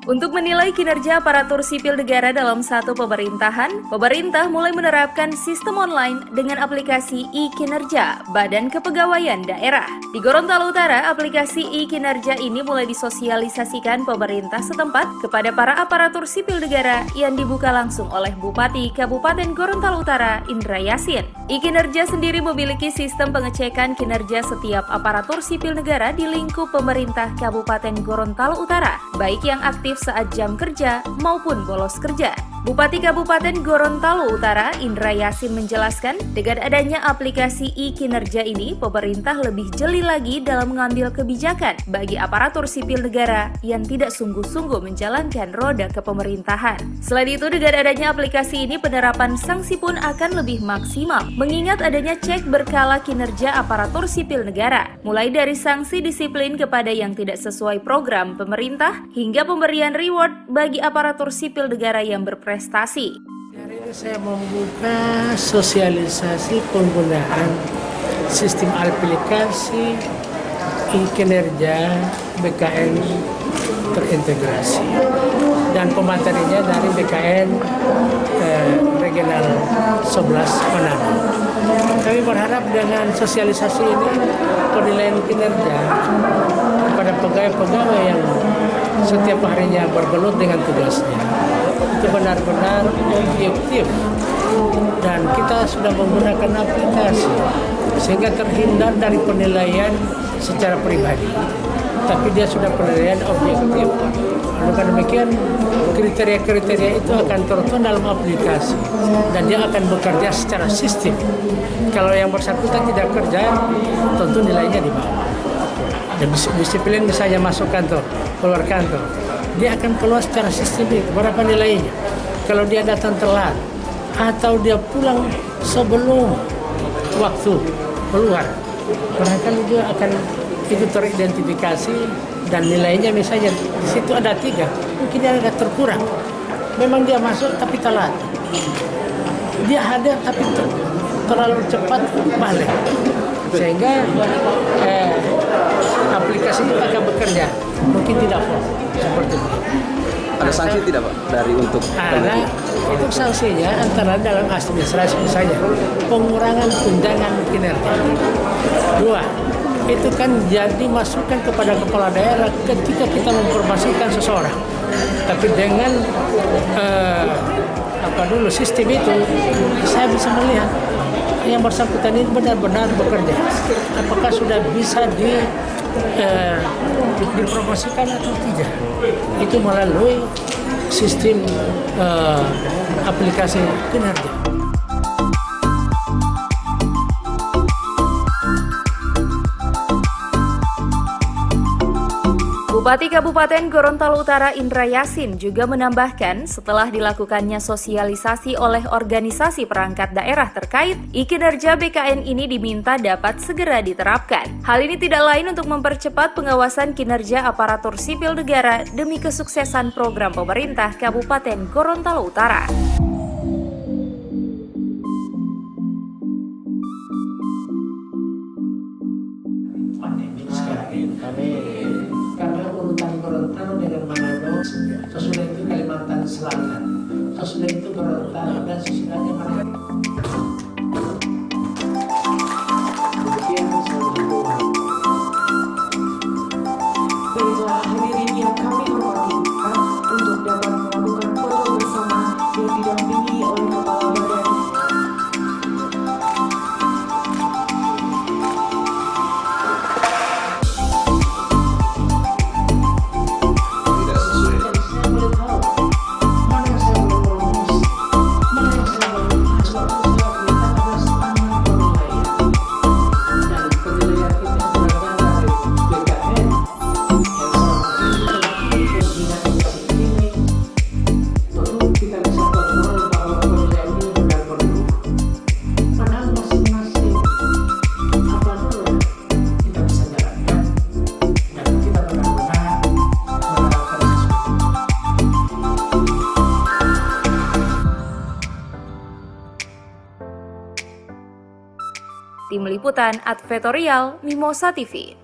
Untuk menilai kinerja aparatur sipil negara dalam satu pemerintahan, pemerintah mulai menerapkan sistem online dengan aplikasi e-kinerja Badan Kepegawaian Daerah. Di Gorontalo Utara, aplikasi e-kinerja ini mulai disosialisasikan pemerintah setempat kepada para aparatur sipil negara yang dibuka langsung oleh Bupati Kabupaten Gorontalo Utara, Indra Yasin. E-kinerja sendiri memiliki sistem pengecekan kinerja setiap aparatur sipil negara di lingkup pemerintah Kabupaten Gorontalo Utara, baik yang aktif saat jam kerja maupun bolos kerja. Bupati Kabupaten Gorontalo Utara, Indra Yasin menjelaskan, dengan adanya aplikasi e-kinerja ini, pemerintah lebih jeli lagi dalam mengambil kebijakan bagi aparatur sipil negara yang tidak sungguh-sungguh menjalankan roda kepemerintahan. Selain itu, dengan adanya aplikasi ini, penerapan sanksi pun akan lebih maksimal, mengingat adanya cek berkala kinerja aparatur sipil negara, mulai dari sanksi disiplin kepada yang tidak sesuai program pemerintah, hingga pemberian reward bagi aparatur sipil negara yang berprestasi. Hari ini saya membuka sosialisasi penggunaan sistem aplikasi e-kinerja BKN terintegrasi dan pematerinya dari BKN Regional 11 Manado. Kami berharap dengan sosialisasi ini penilaian kinerja kepada pegawai-pegawai yang setiap harinya bergelut dengan tugasnya itu benar-benar objektif, dan kita sudah menggunakan aplikasi sehingga terhindar dari penilaian secara pribadi, tapi dia sudah penilaian objektif. Dengan demikian kriteria-kriteria itu akan tertuang dalam aplikasi dan dia akan bekerja secara sistem. Kalau yang bersangkutan tidak kerja, tentu nilainya di bawah. Dan disiplin misalnya masuk kantor, keluar kantor, dia akan keluar secara sistemik berapa nilainya. Kalau dia datang telat atau dia pulang sebelum waktu keluar, barangkali dia akan itu teridentifikasi dan nilainya misalnya di situ ada 3, mungkin dia agak terkurang. Memang dia masuk tapi telat, dia hadir tapi terlalu cepat balik, sehingga aplikasi itu akan bekerja mungkin tidak full seperti itu. Ada sanksi tidak Pak dari untuk ada? Itu sanksinya antara dalam administrasi misalnya pengurangan tunjangan kinerja. 2, itu kan jadi masukan kepada kepala daerah ketika kita mempromosikan seseorang. Tapi dengan sistem itu saya bisa melihat yang bersangkutan ini benar-benar bekerja. Apakah sudah bisa dipromosikan atau tidak? Itu melalui sistem aplikasi kinerja. Bupati Kabupaten Gorontalo Utara Indra Yasin juga menambahkan setelah dilakukannya sosialisasi oleh organisasi perangkat daerah terkait, e-kinerja BKN ini diminta dapat segera diterapkan. Hal ini tidak lain untuk mempercepat pengawasan kinerja aparatur sipil negara demi kesuksesan program pemerintah Kabupaten Gorontalo Utara. Karena urutan Gorontalo dengan Manado, sesudah itu Kalimantan Selatan, sesudah itu Gorontalo, dan sesudahnya Manado. Baiklah hadirin yang kami hormati, untuk dapat melakukan foto bersama yang didampingi oleh Kepala Badan. Tim Liputan Advertorial Mimosa TV.